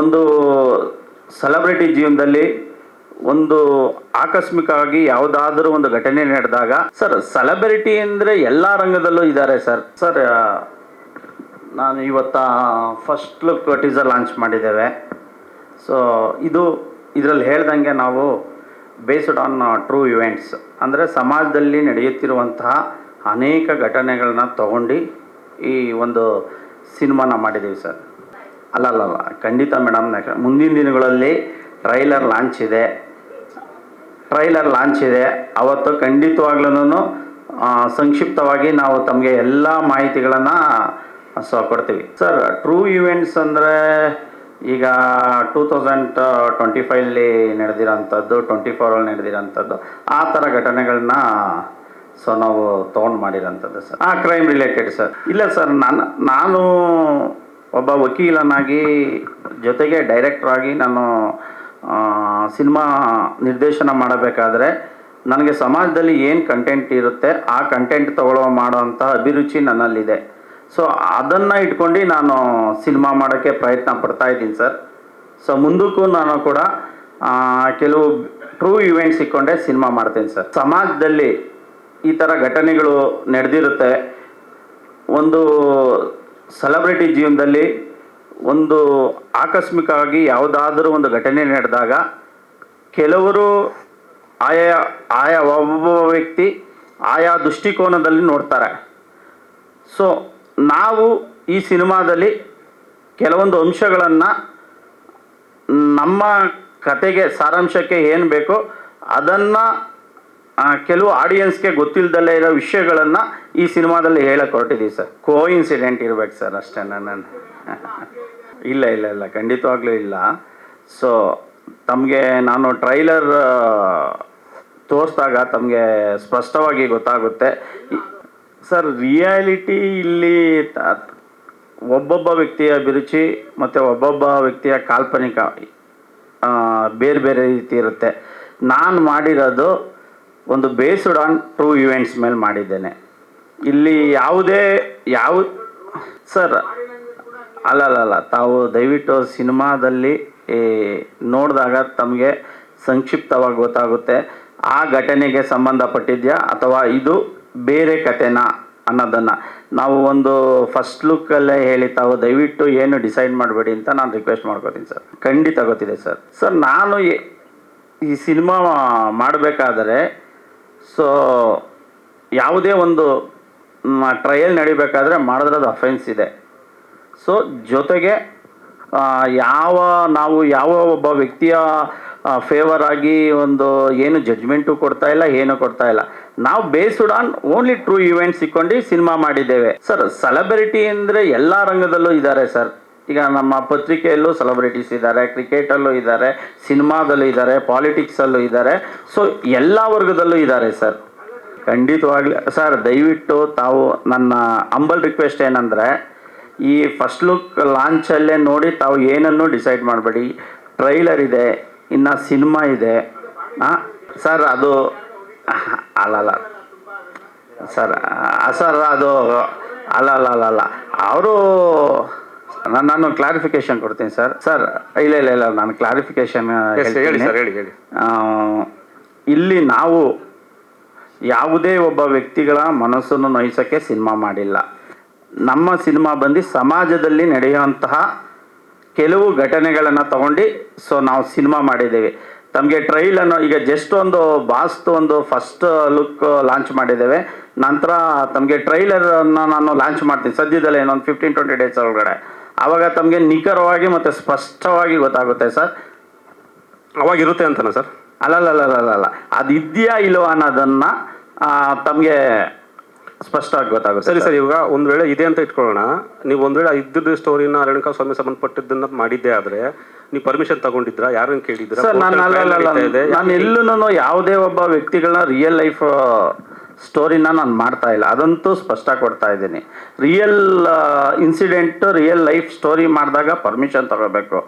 ಒಂದು ಸೆಲೆಬ್ರಿಟಿ ಜೀವನದಲ್ಲಿ ಒಂದು ಆಕಸ್ಮಿಕವಾಗಿ ಯಾವುದಾದ್ರೂ ಒಂದು ಘಟನೆ ನಡೆದಾಗ, ಸರ್ ಸೆಲೆಬ್ರಿಟಿ ಅಂದರೆ ಎಲ್ಲ ರಂಗದಲ್ಲೂ ಇದ್ದಾರೆ ಸರ್. ಸರ್ ನಾನು ಇವತ್ತು ಫಸ್ಟ್ ಲುಕ್ ಟೀಸರ್ ಲಾಂಚ್ ಮಾಡಿದ್ದೇವೆ. ಸೊ ಇದರಲ್ಲಿ ಹೇಳ್ದಂಗೆ ನಾವು ಬೇಸ್ಡ್ ಆನ್ ಟ್ರೂ ಇವೆಂಟ್ಸ್, ಅಂದರೆ ಸಮಾಜದಲ್ಲಿ ನಡೆಯುತ್ತಿರುವಂತಹ ಅನೇಕ ಘಟನೆಗಳನ್ನ ತಗೊಂಡು ಈ ಒಂದು ಸಿನಿಮಾನ ಮಾಡಿದ್ದೀವಿ ಸರ್. ಅಲ್ಲ ಖಂಡಿತ ಮೇಡಮ್, ಮುಂದಿನ ದಿನಗಳಲ್ಲಿ ಟ್ರೈಲರ್ ಲಾಂಚ್ ಇದೆ. ಅವತ್ತು ಖಂಡಿತವಾಗ್ಲೂ ಸಂಕ್ಷಿಪ್ತವಾಗಿ ನಾವು ತಮಗೆ ಎಲ್ಲ ಮಾಹಿತಿಗಳನ್ನು ಕೊಡ್ತೀವಿ ಸರ್. ಟ್ರೂ ಇವೆಂಟ್ಸ್ ಅಂದರೆ ಈಗ 2025 ನಡೆದಿರೋಂಥದ್ದು, 24 ನಡೆದಿರೋಂಥದ್ದು, ಆ ಥರ ಘಟನೆಗಳನ್ನ ನಾವು ತೊಗೊಂಡು ಮಾಡಿರೋಂಥದ್ದು ಸರ್. Crime related sir. ಇಲ್ಲ ಸರ್, ನಾನು ಒಬ್ಬ ವಕೀಲನಾಗಿ ಜೊತೆಗೆ ಡೈರೆಕ್ಟ್ರಾಗಿ ನಾನು ಸಿನಿಮಾ ನಿರ್ದೇಶನ ಮಾಡಬೇಕಾದ್ರೆ ನನಗೆ ಸಮಾಜದಲ್ಲಿ ಏನು ಕಂಟೆಂಟ್ ಇರುತ್ತೆ ಆ ಕಂಟೆಂಟ್ ಮಾಡೋವಂಥ ಅಭಿರುಚಿ ನನ್ನಲ್ಲಿದೆ. ಸೊ ಅದನ್ನು ಇಟ್ಕೊಂಡು ನಾನು ಸಿನಿಮಾ ಮಾಡೋಕ್ಕೆ ಪ್ರಯತ್ನ ಪಡ್ತಾಯಿದ್ದೀನಿ ಸರ್. ಸೊ ಮುಂದಕ್ಕೂ ನಾನು ಕೂಡ ಕೆಲವು ಟ್ರೂ ಇವೆಂಟ್ಸ್ ಇಟ್ಕೊಂಡೆ ಸಿನಿಮಾ ಮಾಡ್ತೀನಿ ಸರ್. ಸಮಾಜದಲ್ಲಿ ಈ ಥರ ಘಟನೆಗಳು ನಡೆದಿರುತ್ತೆ. ಒಂದು ಸೆಲೆಬ್ರಿಟಿ ಜೀವನದಲ್ಲಿ ಒಂದು ಆಕಸ್ಮಿಕವಾಗಿ ಯಾವುದಾದ್ರೂ ಒಂದು ಘಟನೆ ನಡೆದಾಗ ಕೆಲವರು ಆಯಾ ಒಬ್ಬ ವ್ಯಕ್ತಿ ಆಯಾ ದೃಷ್ಟಿಕೋನದಲ್ಲಿ ನೋಡ್ತಾರೆ. ಸೊ ನಾವು ಈ ಸಿನಿಮಾದಲ್ಲಿ ಕೆಲವೊಂದು ಅಂಶಗಳನ್ನು ನಮ್ಮ ಕತೆಗೆ ಸಾರಾಂಶಕ್ಕೆ ಏನು ಬೇಕೋ ಅದನ್ನು ಕೆಲವು ಆಡಿಯನ್ಸ್ಗೆ ಗೊತ್ತಿಲ್ಲದಲ್ಲೇ ಇರೋ ವಿಷಯಗಳನ್ನು ಈ ಸಿನಿಮಾದಲ್ಲಿ ಹೇಳಕ್ಕೆ ಹೊರಟಿದ್ದೀವಿ ಸರ್. ಕೋಇನ್ಸಿಡೆಂಟ್ ಇರ್ಬೇಕು ಸರ್, ಅಷ್ಟೇ. ನಾನು ಇಲ್ಲ ಖಂಡಿತವಾಗ್ಲೂ ಇಲ್ಲ. ಸೊ ತಮಗೆ ನಾನು ಟ್ರೈಲರ್ ತೋರಿಸಿದಾಗ ತಮಗೆ ಸ್ಪಷ್ಟವಾಗಿ ಗೊತ್ತಾಗುತ್ತೆ ಸರ್. ರಿಯಾಲಿಟಿ ಇಲ್ಲಿ ಒಬ್ಬೊಬ್ಬ ವ್ಯಕ್ತಿಯ ಅಭಿರುಚಿ ಮತ್ತು ಒಬ್ಬೊಬ್ಬ ವ್ಯಕ್ತಿಯ ಕಾಲ್ಪನಿಕ ಬೇರೆ ಬೇರೆ ರೀತಿ ಇರುತ್ತೆ. ನಾನು ಮಾಡಿರೋದು ಒಂದು ಬೇಸ್ಡ್ ಆನ್ ಟ್ರೂ ಇವೆಂಟ್ಸ್ ಮೇಲೆ ಮಾಡಿದ್ದೇನೆ. ಇಲ್ಲಿ ಸರ್ ಅಲ್ಲ ತಾವು ದಯವಿಟ್ಟು ಸಿನಿಮಾದಲ್ಲಿ ನೋಡಿದಾಗ ತಮಗೆ ಸಂಕ್ಷಿಪ್ತವಾಗಿ ಗೊತ್ತಾಗುತ್ತೆ ಆ ಘಟನೆಗೆ ಸಂಬಂಧಪಟ್ಟಿದೆಯಾ ಅಥವಾ ಇದು ಬೇರೆ ಕಥೆನಾ ಅನ್ನೋದನ್ನು. ನಾವು ಒಂದು ಫಸ್ಟ್ ಲುಕ್ಕಲ್ಲೇ ಹೇಳಿ ತಾವು ದಯವಿಟ್ಟು ಏನು ಡಿಸೈಡ್ ಮಾಡಬೇಡಿ ಅಂತ ನಾನು ರಿಕ್ವೆಸ್ಟ್ ಮಾಡ್ಕೋತೀನಿ ಸರ್. ಖಂಡಿತ ಗೊತ್ತಿದೆ ಸರ್. ಸರ್ ನಾನು ಈ ಸಿನಿಮಾ ಮಾಡಬೇಕಾದ್ರೆ ಸೊ ಯಾವುದೇ ಒಂದು ಟ್ರಯಲ್ ನಡಿಬೇಕಾದ್ರೆ ಮಾಡಿದ್ರೆ ಅದು ಅಫೆನ್ಸ್ ಇದೆ. ಸೊ ಜೊತೆಗೆ ಯಾವ ಒಬ್ಬ ವ್ಯಕ್ತಿಯ ಫೇವರ್ ಆಗಿ ಒಂದು ಏನು ಜಡ್ಜ್ಮೆಂಟು ಕೊಡ್ತಾ ಇಲ್ಲ. ನಾವು based on only true events ಇಟ್ಕೊಂಡು ಸಿನಿಮಾ ಮಾಡಿದ್ದೇವೆ ಸರ್. ಸೆಲೆಬ್ರಿಟಿ ಅಂದರೆ ಎಲ್ಲ ರಂಗದಲ್ಲೂ ಇದ್ದಾರೆ ಸರ್. ಈಗ ನಮ್ಮ ಪತ್ರಿಕೆಯಲ್ಲೂ ಸೆಲೆಬ್ರಿಟೀಸ್ ಇದ್ದಾರೆ, ಕ್ರಿಕೆಟಲ್ಲೂ ಇದ್ದಾರೆ, ಸಿನಿಮಾದಲ್ಲೂ ಇದ್ದಾರೆ, ಪಾಲಿಟಿಕ್ಸಲ್ಲೂ ಇದ್ದಾರೆ. ಸೊ ಎಲ್ಲ ವರ್ಗದಲ್ಲೂ ಇದ್ದಾರೆ ಸರ್. ಖಂಡಿತವಾಗ್ಲಿ ಸರ್, ದಯವಿಟ್ಟು ತಾವು ನನ್ನ ಹಂಬಲ್ ರಿಕ್ವೆಸ್ಟ್ ಏನಂದರೆ ಈ ಫಸ್ಟ್ ಲುಕ್ ಲಾಂಚಲ್ಲೇ ನೋಡಿ ತಾವು ಏನನ್ನೂ ಡಿಸೈಡ್ ಮಾಡಬೇಡಿ. ಟ್ರೈಲರ್ ಇದೆ, ಇನ್ನು ಸಿನಿಮಾ ಇದೆ ಸರ್. ಅದು ಅಲ್ಲ ಸರ್ ಅದು ಅಲ್ಲ ಅವರು ನಾನು ಕ್ಲಾರಿಫಿಕೇಶನ್ ಕೊಡ್ತೀನಿ ಸರ್. ಇಲ್ಲ ನಾನು ಕ್ಲಾರಿಫಿಕೇಶನ್ ಹೇಳಿ. ಇಲ್ಲಿ ನಾವು ಯಾವುದೇ ಒಬ್ಬ ವ್ಯಕ್ತಿಗಳ ಮನಸ್ಸನ್ನು ನೋಯಿಸೋಕ್ಕೆ ಸಿನಿಮಾ ಮಾಡಿಲ್ಲ. ನಮ್ಮ ಸಿನಿಮಾ ಬಂದು ಸಮಾಜದಲ್ಲಿ ನಡೆಯುವಂತಹ ಕೆಲವು ಘಟನೆಗಳನ್ನು ತಗೊಂಡು ಸೊ ನಾವು ಸಿನಿಮಾ ಮಾಡಿದ್ದೇವೆ. ತಮಗೆ ಟ್ರೈಲನ್ನು ಈಗ ಜಸ್ಟ್ ಒಂದು ಒಂದು ಫಸ್ಟ್ ಲುಕ್ ಲಾಂಚ್ ಮಾಡಿದ್ದೇವೆ. ನಂತರ ತಮಗೆ ಟ್ರೈಲರನ್ನು ನಾನು ಲಾಂಚ್ ಮಾಡ್ತೀನಿ ಸದ್ಯದಲ್ಲೇ, ಇನ್ನೊಂದು 15-20 ಡೇಸ್ ಒಳಗಡೆ. ಆವಾಗ ತಮಗೆ ನಿಖರವಾಗಿ ಮತ್ತು ಸ್ಪಷ್ಟವಾಗಿ ಗೊತ್ತಾಗುತ್ತೆ ಸರ್. ಅವಾಗಿರುತ್ತೆ ಅಂತನಾ ಸರ್? ಅಲ್ಲ ಅದು ಇದೆಯಾ ಇಲ್ವಾ ಅನ್ನೋದನ್ನು ತಮಗೆ ಸ್ಪಷ್ಟವಾಗಿ ಗೊತ್ತಾಗುತ್ತೆ. ಸರಿ. ಇವಾಗ ಒಂದು ವೇಳೆ ಇದೆ ಅಂತ ಇಟ್ಕೊಳ್ಳೋಣ, ನೀವು ಒಂದು ವೇಳೆ ಇದ್ದಿದ್ದು ಸ್ಟೋರಿನ ಅರಣ್ಯಕ ಸ್ವಾಮಿ ಸಂಬಂಧಪಟ್ಟಿದ್ದನ್ನ ಮಾಡಿದ್ದೆ ಆದರೆ ನೀವು ಪರ್ಮಿಷನ್ ತಗೊಂಡಿದ್ರ? ಯಾರನ್ನು ಕೇಳಿದ್ರ? ಸರ್ ನಾನು ಎಲ್ಲೂ ಯಾವುದೇ ಒಬ್ಬ ವ್ಯಕ್ತಿಗಳನ್ನ ರಿಯಲ್ ಲೈಫ್ ಸ್ಟೋರಿನ ನಾನು ಮಾಡ್ತಾ ಇಲ್ಲ, ಅದಂತೂ ಸ್ಪಷ್ಟ ಕೊಡ್ತಾ ಇದ್ದೀನಿ. Real incident, real life story ಮಾಡಿದಾಗ ಪರ್ಮಿಷನ್ ತಗೋಬೇಕು.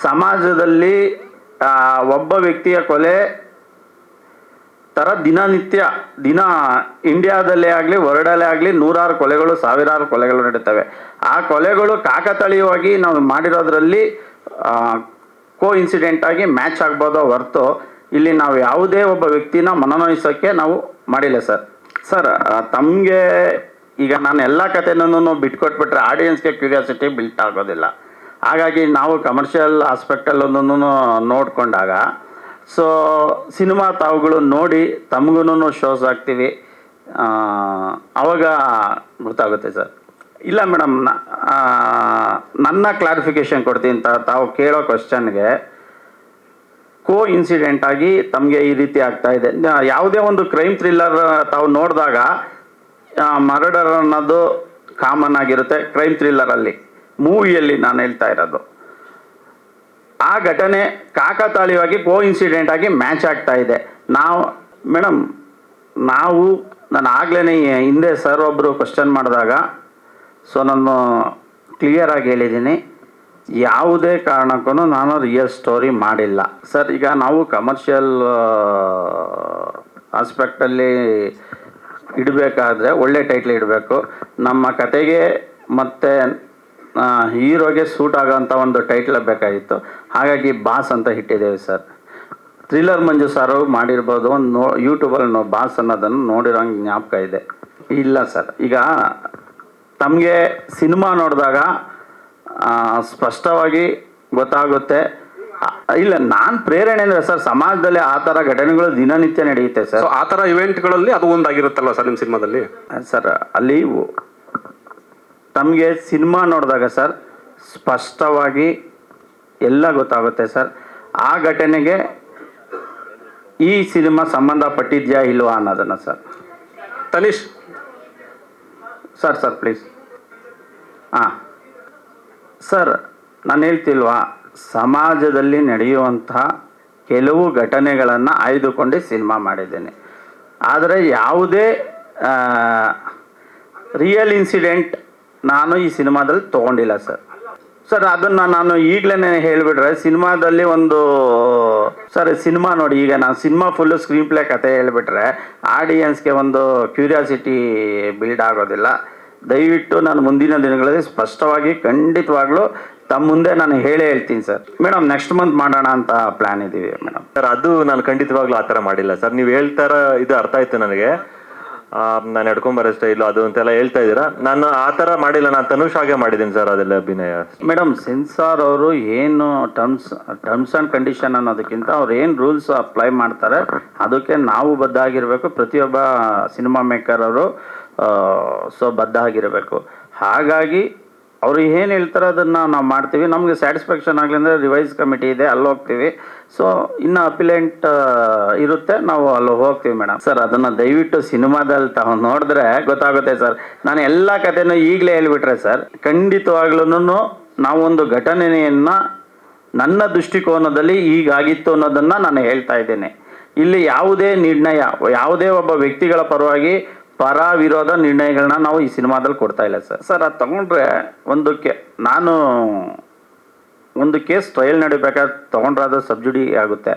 ಸಮಾಜದಲ್ಲಿ ಒಬ್ಬ ವ್ಯಕ್ತಿಯ ಕೊಲೆ ಥರ ದಿನ ಇಂಡಿಯಾದಲ್ಲೇ ಆಗಲಿ ವರ್ಲ್ಡಲ್ಲೇ ಆಗಲಿ ನೂರಾರು ಕೊಲೆಗಳು, ಸಾವಿರಾರು ಕೊಲೆಗಳು ನಡೀತವೆ. ಆ ಕೊಲೆಗಳು ಕಾಕತಾಳೀಯವಾಗಿ ನಾವು ಮಾಡಿರೋದ್ರಲ್ಲಿ ಕೋ ಇನ್ಸಿಡೆಂಟ್ ಆಗಿ ಮ್ಯಾಚ್ ಆಗ್ಬೋದೋ ಹೊರತು ಇಲ್ಲಿ ನಾವು ಯಾವುದೇ ಒಬ್ಬ ವ್ಯಕ್ತಿನ ಮನನೊಯಿಸೋಕ್ಕೆ ನಾವು ಮಾಡಿಲ್ಲ ಸರ್. ಸರ್ ತಮಗೆ ಈಗ ನಾನು ಎಲ್ಲ ಕಥೆನೂ ಬಿಟ್ಕೊಟ್ಬಿಟ್ರೆ ಆಡಿಯನ್ಸ್ಗೆ ಕ್ಯೂರಿಯಾಸಿಟಿ ಬಿಲ್ಟ್ ಆಗೋದಿಲ್ಲ. ಹಾಗಾಗಿ ನಾವು ಕಮರ್ಷಿಯಲ್ ಆಸ್ಪೆಕ್ಟಲ್ಲೊಂದೂ ನೋಡಿಕೊಂಡಾಗ ಸೊ ಸಿನಿಮಾ ತಾವುಗಳು ನೋಡಿ ತಮಗೂ ಶೋಸ್ ಆಗ್ತೀವಿ, ಆವಾಗ ಗೊತ್ತಾಗುತ್ತೆ ಸರ್. ಇಲ್ಲ ಮೇಡಮ್, ನನ್ನ ಕ್ಲಾರಿಫಿಕೇಷನ್ ಕೊಡ್ತೀನಿ. ತಾವು ಕೇಳೋ ಕ್ವಶನ್ಗೆ ಕೋ ಇನ್ಸಿಡೆಂಟ್ ಆಗಿ ತಮಗೆ ಈ ರೀತಿ ಆಗ್ತಾ ಇದೆ. ಯಾವುದೇ ಒಂದು ಕ್ರೈಮ್ ಥ್ರಿಲ್ಲರ್ ತಾವು ನೋಡಿದಾಗ ಮರ್ಡರ್ ಅನ್ನೋದು ಕಾಮನ್ ಆಗಿರುತ್ತೆ ಕ್ರೈಮ್ ಥ್ರಿಲ್ಲರಲ್ಲಿ, ಮೂವಿಯಲ್ಲಿ ನಾನು ಹೇಳ್ತಾ ಇರೋದು. ಆ ಘಟನೆ ಕಾಕತಾಳೀಯವಾಗಿ ಕೋ ಇನ್ಸಿಡೆಂಟ್ ಆಗಿ ಮ್ಯಾಚ್ ಆಗ್ತಾ ಇದೆ. ನಾನು ಆಗ್ಲೇ ಹಿಂದೆ ಸರ್ ಒಬ್ಬರು ಕ್ವಶನ್ ಮಾಡಿದಾಗ ಸೊ ನಾನು ಕ್ಲಿಯರಾಗಿ ಹೇಳಿದ್ದೀನಿ, ಯಾವುದೇ ಕಾರಣಕ್ಕೂ ನಾನು ರಿಯಲ್ ಸ್ಟೋರಿ ಮಾಡಿಲ್ಲ ಸರ್. ಈಗ ನಾವು ಕಮರ್ಷಿಯಲ್ ಆಸ್ಪೆಕ್ಟಲ್ಲಿ ಇಡಬೇಕಾದ್ರೆ ಒಳ್ಳೆ ಟೈಟ್ಲ್ ಇಡಬೇಕು, ನಮ್ಮ ಕತೆಗೆ ಮತ್ತು ಹೀರೋಗೆ ಸೂಟ್ ಆಗೋಂಥ ಒಂದು ಟೈಟ್ಲ್ ಬೇಕಾಗಿತ್ತು. ಹಾಗಾಗಿ ಬಾಸ್ ಅಂತ ಇಟ್ಟಿದ್ದೇವೆ ಸರ್. ಥ್ರಿಲ್ಲರ್ ಮಂಜು ಸಾರು ಮಾಡಿರ್ಬೋದು, ಒಂದು ಯೂಟ್ಯೂಬಲ್ಲಿ ಬಾಸ್ ಅನ್ನೋದನ್ನು ನೋಡಿರೋಂಗೆ ಜ್ಞಾಪಕ ಇದೆ. ಇಲ್ಲ ಸರ್, ಈಗ ತಮಗೆ ಸಿನಿಮಾ ನೋಡಿದಾಗ ಸ್ಪಷ್ಟವಾಗಿ ಗೊತ್ತಾಗುತ್ತೆ. ಇಲ್ಲ, ನಾನು ಪ್ರೇರಣೆ ಅಂದರೆ ಸರ್ ಸಮಾಜದಲ್ಲಿ ಆ ಥರ ಘಟನೆಗಳು ದಿನನಿತ್ಯ ನಡೆಯುತ್ತೆ ಸರ್. ಆ ಥರ ಇವೆಂಟ್ಗಳಲ್ಲಿ ಅದು ಒಂದಾಗಿರುತ್ತಲ್ವ ಸರ್ ನಿಮ್ಮ ಸಿನಿಮಾದಲ್ಲಿ? ಸರ್ ಅಲ್ಲಿ ತಮಗೆ ಸಿನಿಮಾ ನೋಡಿದಾಗ ಸರ್ ಸ್ಪಷ್ಟವಾಗಿ ಎಲ್ಲ ಗೊತ್ತಾಗುತ್ತೆ ಸರ್. ಆ ಘಟನೆಗೆ ಈ ಸಿನಿಮಾ ಸಂಬಂಧಪಟ್ಟಿದ್ಯಾ ಇಲ್ವಾ ಅನ್ನೋದನ್ನು ಸರ್. Tanish sir please. ಹಾಂ ಸರ್, ನಾನು ಹೇಳ್ತಿಲ್ವಾ, ಸಮಾಜದಲ್ಲಿ ನಡೆಯುವಂತಹ ಕೆಲವು ಘಟನೆಗಳನ್ನು ಆಯ್ದುಕೊಂಡು ಸಿನಿಮಾ ಮಾಡಿದ್ದೇನೆ. ಆದರೆ ಯಾವುದೇ ರಿಯಲ್ ಇನ್ಸಿಡೆಂಟ್ ನಾನು ಈ ಸಿನಿಮಾದಲ್ಲಿ ತೊಗೊಂಡಿಲ್ಲ ಸರ್. ಸರ್ ಅದನ್ನು ನಾನು ಈಗಲೇ ಹೇಳಿಬಿಟ್ರೆ ಸಿನಿಮಾದಲ್ಲಿ ಸಿನಿಮಾ ನೋಡಿ, ಈಗ ನಾನು ಸಿನಿಮಾ ಫುಲ್ಲು ಸ್ಕ್ರೀನ್ ಪ್ಲೇ ಕತೆ ಹೇಳಿಬಿಟ್ರೆ ಆಡಿಯನ್ಸ್ಗೆ ಒಂದು ಕ್ಯೂರಿಯಾಸಿಟಿ ಬಿಲ್ಡ್ ಆಗೋದಿಲ್ಲ. ದಯವಿಟ್ಟು ನಾನು ಮುಂದಿನ ದಿನಗಳಲ್ಲಿ ಸ್ಪಷ್ಟವಾಗಿ ಖಂಡಿತವಾಗ್ಲೂ ತಮ್ಮ ಮುಂದೆ ನಾನು ಹೇಳ್ತೀನಿ ಸರ್. ಮೇಡಮ್ ನೆಕ್ಸ್ಟ್ ಮಂತ್ ಮಾಡೋಣ ಅಂತ ಪ್ಲ್ಯಾನ್ ಇದ್ದೀವಿ ಮೇಡಮ್. ಸರ್ ಅದು ನಾನು ಖಂಡಿತವಾಗ್ಲೂ ಆ ಥರ ಮಾಡಿಲ್ಲ ಸರ್. ನೀವು ಹೇಳ್ತಾರ ಇದು ಅರ್ಥ ಆಯ್ತು ನನಗೆ. ನಾನು ಎಡ್ಕೊಂಬರೋ ಸ್ಟೈಲು ಅದು ಅಂತೆಲ್ಲ ಹೇಳ್ತಾ ಇದ್ದೀರಾ. ನಾನು ಆ ಥರ ಮಾಡಿಲ್ಲ, ನಾನು ತನುಷ್ ಹಾಗೆ ಮಾಡಿದ್ದೀನಿ ಸರ್ ಅದೆಲ್ಲ ಅಭಿನಯ. ಮೇಡಮ್ ಸೆನ್ಸಾರ್ ಅವರು ಏನು ಟರ್ಮ್ಸ್ ಆ್ಯಂಡ್ ಕಂಡೀಷನ್ ಅನ್ನೋದಕ್ಕಿಂತ ಅವ್ರು ಏನು ರೂಲ್ಸ್ ಅಪ್ಲೈ ಮಾಡ್ತಾರೆ ಅದಕ್ಕೆ ನಾವು ಬದ್ಧ ಆಗಿರಬೇಕು. ಪ್ರತಿಯೊಬ್ಬ ಸಿನಿಮಾ ಮೇಕರ್ ಅವರು ಬದ್ಧ ಆಗಿರಬೇಕು. ಹಾಗಾಗಿ ಅವರು ಏನು ಹೇಳ್ತಾರೆ ಅದನ್ನು ನಾವು ಮಾಡ್ತೀವಿ. ನಮಗೆ ಸ್ಯಾಟಿಸ್ಫ್ಯಾಕ್ಷನ್ ಆಗಲಿ ಅಂದರೆ ರಿವೈಸ್ ಕಮಿಟಿ ಇದೆ, ಅಲ್ಲಿ ಹೋಗ್ತೀವಿ. ಸೊ ಇನ್ನು ಅಪಿಲೆಂಟ್ ಇರುತ್ತೆ, ನಾವು ಅಲ್ಲಿ ಹೋಗ್ತೀವಿ ಮೇಡಮ್. ಸರ್ ಅದನ್ನು ದಯವಿಟ್ಟು ಸಿನಿಮಾದಲ್ಲಿ ತಾವು ನೋಡಿದ್ರೆ ಗೊತ್ತಾಗುತ್ತೆ ಸರ್. ನಾನು ಎಲ್ಲ ಕಥೆನೂ ಈಗಲೇ ಹೇಳ್ಬಿಟ್ರೆ ಸರ್ ಖಂಡಿತವಾಗ್ಲೂ ನಾವು ಒಂದು ಘಟನೆಯನ್ನು ನನ್ನ ದೃಷ್ಟಿಕೋನದಲ್ಲಿ ಹೀಗಾಗಿತ್ತು ಅನ್ನೋದನ್ನು ನಾನು ಹೇಳ್ತಾ ಇದ್ದೇನೆ. ಇಲ್ಲಿ ಯಾವುದೇ ನಿರ್ಣಯ, ಯಾವುದೇ ಒಬ್ಬ ವ್ಯಕ್ತಿಗಳ ಪರವಾಗಿ ಪರ ವಿರೋಧ ನಿರ್ಣಯಗಳನ್ನ ನಾವು ಈ ಸಿನಿಮಾದಲ್ಲಿ ಕೊಡ್ತಾ ಇಲ್ಲ ಸರ್. ಸರ್ ಅದು ತಗೊಂಡ್ರೆ ನಾನು ಒಂದು ಕೇಸ್ ಟ್ರಯಲ್ ನಡಿಬೇಕಾದ್ರೆ ತೊಗೊಂಡ್ರೆ ಅದು ಸಬ್ಜುಡಿ ಆಗುತ್ತೆ.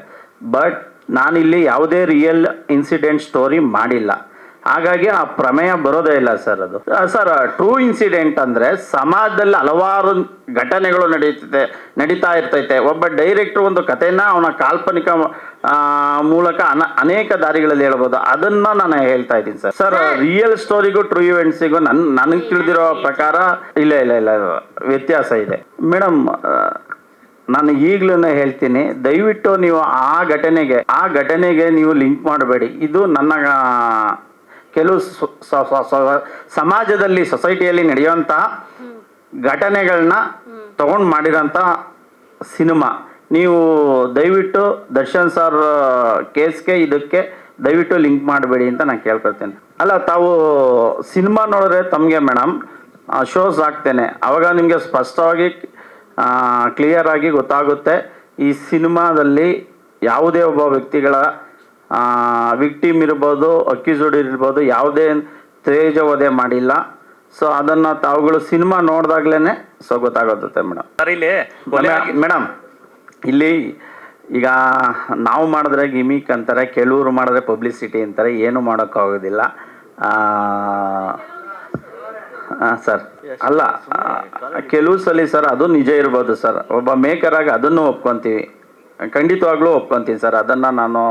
ಬಟ್ ನಾನಿಲ್ಲಿ ಯಾವುದೇ ರಿಯಲ್ ಇನ್ಸಿಡೆಂಟ್ ಸ್ಟೋರಿ ಮಾಡಿಲ್ಲ. ಹಾಗಾಗಿ ಆ ಪ್ರಮೇಯ ಬರೋದೇ ಇಲ್ಲ ಸರ್. ಅದು ಸರ್ ಟ್ರೂ ಇನ್ಸಿಡೆಂಟ್ ಅಂದರೆ ಸಮಾಜದಲ್ಲಿ ಹಲವಾರು ಘಟನೆಗಳು ನಡೀತಾ ಇರ್ತೈತೆ. ಒಬ್ಬ ಡೈರೆಕ್ಟ್ರು ಒಂದು ಕಥೆನ ಅವನ ಕಾಲ್ಪನಿಕ ಮೂಲಕ ಅನೇಕ ದಾರಿಗಳಲ್ಲಿ ಹೇಳ್ಬೋದು. ಅದನ್ನು ನಾನು ಹೇಳ್ತಾ ಇದ್ದೀನಿ ಸರ್. ಸರ್ ರಿಯಲ್ ಸ್ಟೋರಿಗೂ ಟ್ರೂ ಇವೆಂಟ್ಸಿಗೂ ನನಗೆ ತಿಳಿದಿರೋ ಪ್ರಕಾರ ಇಲ್ಲ ವ್ಯತ್ಯಾಸ ಇದೆ ಮೇಡಮ್. ನಾನು ಈಗಲೂ ಹೇಳ್ತೀನಿ, ದಯವಿಟ್ಟು ನೀವು ಆ ಘಟನೆಗೆ ನೀವು ಲಿಂಕ್ ಮಾಡಬೇಡಿ. ಇದು ನನ್ನ ಕೆಲವು ಸಮಾಜದಲ್ಲಿ ಸೊಸೈಟಿಯಲ್ಲಿ ನಡೆಯುವಂಥ ಘಟನೆಗಳನ್ನ ತಗೊಂಡು ಮಾಡಿರೋಂಥ ಸಿನಿಮಾ. ನೀವು ದಯವಿಟ್ಟು ದರ್ಶನ್ ಸರ್ ಕೇಸ್ಗೆ ಇದಕ್ಕೆ ದಯವಿಟ್ಟು ಲಿಂಕ್ ಮಾಡಬೇಡಿ ಅಂತ ನಾನು ಕೇಳ್ಕೊಳ್ತೇನೆ. ಅಲ್ಲ, ತಾವು ಸಿನಿಮಾ ನೋಡಿದ್ರೆ ತಮಗೆ ಮೇಡಮ್ ಶೋಸ್ ಆಗ್ತೇನೆ, ಆವಾಗ ನಿಮಗೆ ಸ್ಪಷ್ಟವಾಗಿ ಕ್ಲಿಯರಾಗಿ ಗೊತ್ತಾಗುತ್ತೆ ಈ ಸಿನಿಮಾದಲ್ಲಿ ಯಾವುದೇ ಒಬ್ಬ ವ್ಯಕ್ತಿಗಳ ವಿಕ್ಟಿಮ್ ಇರ್ಬೋದು, ಅಕ್ಯೂಸ್ಡ್ ಇರ್ಬೋದು, ಯಾವುದೇ ತೇಜವಧೆ ಮಾಡಿಲ್ಲ. ಸೊ ಅದನ್ನು ತಾವುಗಳು ಸಿನಿಮಾ ನೋಡಿದಾಗ್ಲೇ ಗೊತ್ತಾಗುತ್ತೆ ಮೇಡಮ್. ಮೇಡಮ್ ಇಲ್ಲಿ ಈಗ ನಾವು ಮಾಡಿದ್ರೆ ಗಿಮಿಕ್ ಅಂತಾರೆ, ಕೆಲವರು ಮಾಡಿದ್ರೆ ಪಬ್ಲಿಸಿಟಿ ಅಂತಾರೆ, ಏನು ಮಾಡೋಕ್ಕಾಗೋದಿಲ್ಲ. ಸರ್ ಅಲ್ಲ ಕೆಲವು ಸಲ ಸರ್ ಅದು ನಿಜ ಇರ್ಬೋದು ಸರ್, ಒಬ್ಬ ಮೇಕರ್ ಆಗಿ ಅದನ್ನು ಒಪ್ಕೊಂತೀವಿ, ಖಂಡಿತವಾಗ್ಲೂ ಒಪ್ಕೊಂತೀನಿ ಸರ್, ಅದನ್ನು ನಾನು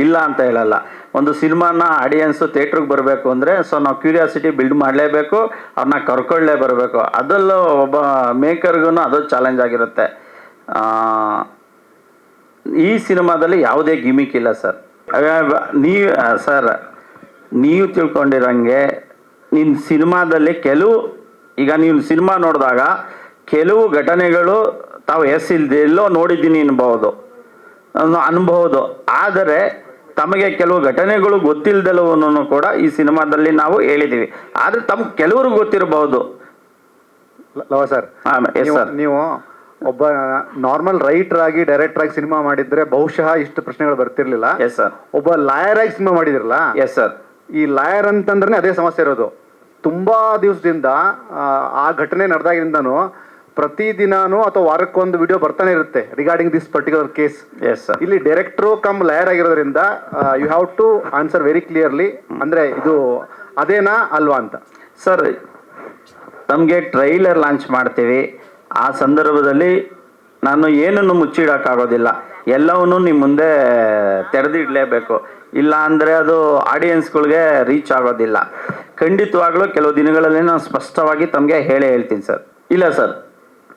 ಇಲ್ಲ ಅಂತ ಹೇಳಲ್ಲ. ಒಂದು ಸಿನಿಮಾನ ಆಡಿಯನ್ಸು ಥಿಯೇಟ್ರಿಗೆ ಬರಬೇಕು ಅಂದರೆ ಸೊ ನಾವು ಕ್ಯೂರಿಯಾಸಿಟಿ ಬಿಲ್ಡ್ ಮಾಡಲೇಬೇಕು, ಅವ್ರನ್ನ ಕರ್ಕೊಳ್ಳೇ ಬರಬೇಕು. ಅದರಲ್ಲೂ ಒಬ್ಬ ಮೇಕರ್ಗೂ ಅದು ಚಾಲೆಂಜ್ ಆಗಿರುತ್ತೆ. ಈ ಸಿನಿಮಾದಲ್ಲಿ ಯಾವುದೇ ಗಿಮಿಕ್ ಇಲ್ಲ ಸರ್. ನೀವು ಸರ್ ನೀವು ತಿಳ್ಕೊಂಡಿರಂಗೆ ನಿನ್ನ ಸಿನಿಮಾದಲ್ಲಿ ಈಗ ನೀವು ಸಿನಿಮಾ ನೋಡಿದಾಗ ಕೆಲವು ಘಟನೆಗಳು ತಾವು ಎಲ್ಲೋ ನೋಡಿದ್ದೀನಿ ಅನ್ಬಹುದು, ಆದರೆ ತಮಗೆ ಕೆಲವು ಘಟನೆಗಳು ಗೊತ್ತಿಲ್ಲದೆಲ್ಲವನ್ನೂ ಕೂಡ ಈ ಸಿನಿಮಾದಲ್ಲಿ ನಾವು ಹೇಳಿದ್ದೀವಿ. ಆದರೆ ಕೆಲವ್ರಿಗೆ ಗೊತ್ತಿರಬಹುದು. ಸರ್ ಸರ್ ನೀವು ಒಬ್ಬ ನಾರ್ಮಲ್ ರೈಟರ್ ಆಗಿ ಡೈರೆಕ್ಟರ್ ಆಗಿ ಸಿನಿಮಾ ಮಾಡಿದ್ರೆ ಬಹುಶಃ ಇಷ್ಟು ಪ್ರಶ್ನೆಗಳು ಬರ್ತಿರ್ಲಿಲ್ಲ. Yes sir. ಒಬ್ಬ ಲಾಯರ್ ಆಗಿ ಸಿನಿಮಾ ಮಾಡಿದಿರಲ್ಲ. Yes sir. ಈ ಲಾಯರ್ ಅಂತಂದ್ರೆ ಅದೇ ಸಮಸ್ಯೆ ಇರೋದು. ತುಂಬಾ ದಿವಸದಿಂದ ಆ ಘಟನೆ ನಡೆದಾಗಿಂದನೂ ಪ್ರತಿದಿನಾನು ಅಥವಾ ವಾರಕ್ಕೊಂದು ವಿಡಿಯೋ ಬರ್ತಾನೆ ಇರುತ್ತೆ regarding this particular case. Yes sir. ಇಲ್ಲಿ ಡೈರೆಕ್ಟ್ರು ಕಮ್ ಲಾಯರ್ ಆಗಿರೋದ್ರಿಂದ you have to answer very clearly, ಅಂದ್ರೆ ಇದು ಅದೇನಾ ಅಲ್ವಾ ಅಂತ. ಸರ್ ನಮಗೆ ಟ್ರೈಲರ್ ಲಾಂಚ್ ಮಾಡ್ತೀವಿ, ಆ ಸಂದರ್ಭದಲ್ಲಿ ನಾನು ಏನನ್ನು ಮುಚ್ಚಿಡೋಕ್ಕಾಗೋದಿಲ್ಲ, ಎಲ್ಲವನ್ನೂ ನಿಮ್ಮ ಮುಂದೆ ತೆರೆದಿಡಲೇಬೇಕು, ಇಲ್ಲ ಅಂದರೆ ಅದು ಆಡಿಯನ್ಸ್ಗಳಿಗೆ ರೀಚ್ ಆಗೋದಿಲ್ಲ. ಖಂಡಿತವಾಗ್ಲೂ ಕೆಲವು ದಿನಗಳಲ್ಲಿ ನಾನು ಸ್ಪಷ್ಟವಾಗಿ ತಮಗೆ ಹೇಳ್ತೀನಿ ಸರ್. ಇಲ್ಲ ಸರ್,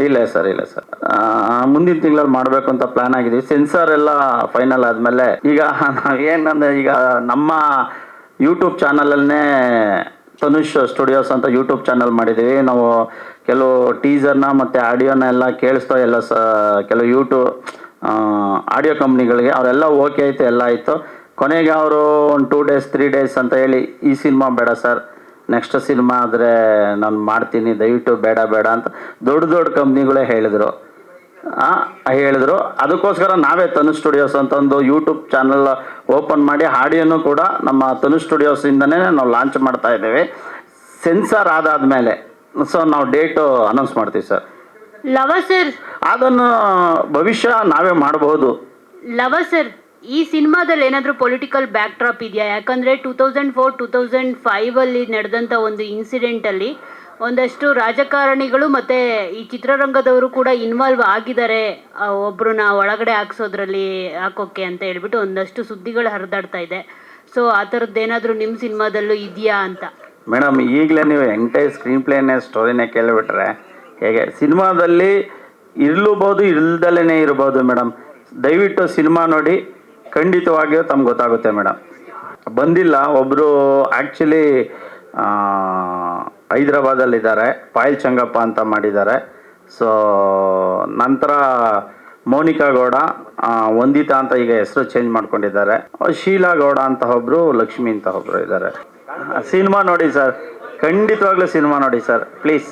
ಇಲ್ಲ ಸರ್, ಇಲ್ಲ ಸರ್, ಮುಂದಿನ ತಿಂಗಳಲ್ಲಿ ಮಾಡಬೇಕು ಅಂತ ಪ್ಲ್ಯಾನ್ ಆಗಿದ್ದೀವಿ. ಸೆನ್ಸಾರ್ ಎಲ್ಲ ಫೈನಲ್ ಆದಮೇಲೆ ಈಗ ನಾವೇನಂದ್ರೆ ಈಗ ನಮ್ಮ ಯೂಟ್ಯೂಬ್ ಚಾನಲನ್ನೇ ತನುಷ್ ಸ್ಟುಡಿಯೋಸ್ ಅಂತ ಯೂಟ್ಯೂಬ್ ಚಾನಲ್ ಮಾಡಿದ್ದೀವಿ ನಾವು. ಕೆಲವು ಟೀಸರ್ನ ಮತ್ತು ಆಡಿಯೋನ ಎಲ್ಲ ಕೇಳಿಸ್ತೋ ಎಲ್ಲ ಕೆಲವು ಯೂಟ್ಯೂಬ್ ಆಡಿಯೋ ಕಂಪ್ನಿಗಳಿಗೆ ಅವರೆಲ್ಲ ಓಕೆ ಆಯಿತು, ಎಲ್ಲ ಆಯಿತು. ಕೊನೆಗೆ ಅವರು ಒಂದು 2 days 3 days ಅಂತ ಹೇಳಿ ಈ ಸಿನಿಮಾ ಬೇಡ ಸರ್, ನೆಕ್ಸ್ಟ್ ಸಿನಿಮಾ ಆದರೆ ನಾನು ಮಾಡ್ತೀನಿ, ದಯವಿಟ್ಟು ಬೇಡ ಅಂತ ದೊಡ್ಡ ಕಂಪ್ನಿಗಳೇ ಹೇಳಿದರು. ಅದಕ್ಕೋಸ್ಕರ ನಾವೇ ತನುಷ್ ಸ್ಟುಡಿಯೋಸ್ ಅಂತ ಒಂದು ಯೂಟ್ಯೂಬ್ ಚಾನಲ್ ಓಪನ್ ಮಾಡಿ ಆಡಿಯೋನು ಕೂಡ ನಮ್ಮ ತನುಷ್ ಸ್ಟುಡಿಯೋಸಿಂದನೇ ನಾವು ಲಾಂಚ್ ಮಾಡ್ತಾ ಇದ್ದೇವೆ. ಸೆನ್ಸಾರ್ ಆದಾದ್ಮೇಲೆ ಸೊ ನಾವು ಡೇಟು ಅನೌನ್ಸ್ ಮಾಡ್ತೀವಿ ಸರ್. ಸರ್ ಅದನ್ನು ಭವಿಷ್ಯ ನಾವೇ ಮಾಡಬಹುದು. ಸರ್ ಈ ಸಿನಿಮಾದಲ್ಲಿ ಏನಾದರೂ ಪೊಲಿಟಿಕಲ್ ಬ್ಯಾಕ್ ಡ್ರಾಪ್ ಇದೆಯಾ? ಯಾಕಂದರೆ 2004-2005 ಅಲ್ಲಿ ನಡೆದಂಥ ಒಂದು ಇನ್ಸಿಡೆಂಟಲ್ಲಿ ಒಂದಷ್ಟು ರಾಜಕಾರಣಿಗಳು ಮತ್ತು ಈ ಚಿತ್ರರಂಗದವರು ಕೂಡ ಇನ್ವಾಲ್ವ್ ಆಗಿದ್ದಾರೆ, ಒಬ್ಬರನ್ನ ಒಳಗಡೆ ಹಾಕೋಕ್ಕೆ ಅಂತ ಹೇಳ್ಬಿಟ್ಟು ಒಂದಷ್ಟು ಸುದ್ದಿಗಳು ಹರಿದಾಡ್ತಾ ಇದೆ. ಸೊ ಆ ಥರದ್ದೇನಾದರೂ ನಿಮ್ಮ ಸಿನಿಮಾದಲ್ಲೂ ಇದೆಯಾ ಅಂತ? ಮೇಡಮ್ ಈಗಲೇ ನೀವು ಎಂಟೈರ್ ಸ್ಕ್ರೀನ್ ಪ್ಲೇನೇ ಸ್ಟೋರಿನೇ ಕೇಳಿಬಿಟ್ರೆ ಹೇಗೆ? ಸಿನಿಮಾದಲ್ಲಿ ಇರಲೂಬೋದು, ಇಲ್ದಲೇ ಇರ್ಬೋದು ಮೇಡಮ್. ದಯವಿಟ್ಟು ಸಿನಿಮಾ ನೋಡಿ, ಖಂಡಿತವಾಗಿಯೂ ತಮ್ಗೆ ಗೊತ್ತಾಗುತ್ತೆ ಮೇಡಮ್. ಬಂದಿಲ್ಲ ಒಬ್ಬರು ಆ್ಯಕ್ಚುಲಿ ಹೈದ್ರಾಬಾದಲ್ಲಿದ್ದಾರೆ, ಪಾಯಲ್ ಚಂಗಪ್ಪ ಅಂತ ಮಾಡಿದ್ದಾರೆ. ಸೊ ನಂತರ ಮೋನಿಕಾ ಗೌಡ, ವಂದಿತಾ ಅಂತ ಈಗ ಹೆಸರು ಚೇಂಜ್ ಮಾಡ್ಕೊಂಡಿದ್ದಾರೆ. ಶೀಲಾ ಗೌಡ ಅಂತ ಒಬ್ಬರು, ಲಕ್ಷ್ಮಿ ಅಂತ ಒಬ್ಬರು ಇದ್ದಾರೆ. ಸಿನಿಮಾ ನೋಡಿ ಸರ್, ಖಂಡಿತವಾಗ್ಲೂ ಸಿನಿಮಾ ನೋಡಿ ಸರ್, ಪ್ಲೀಸ್.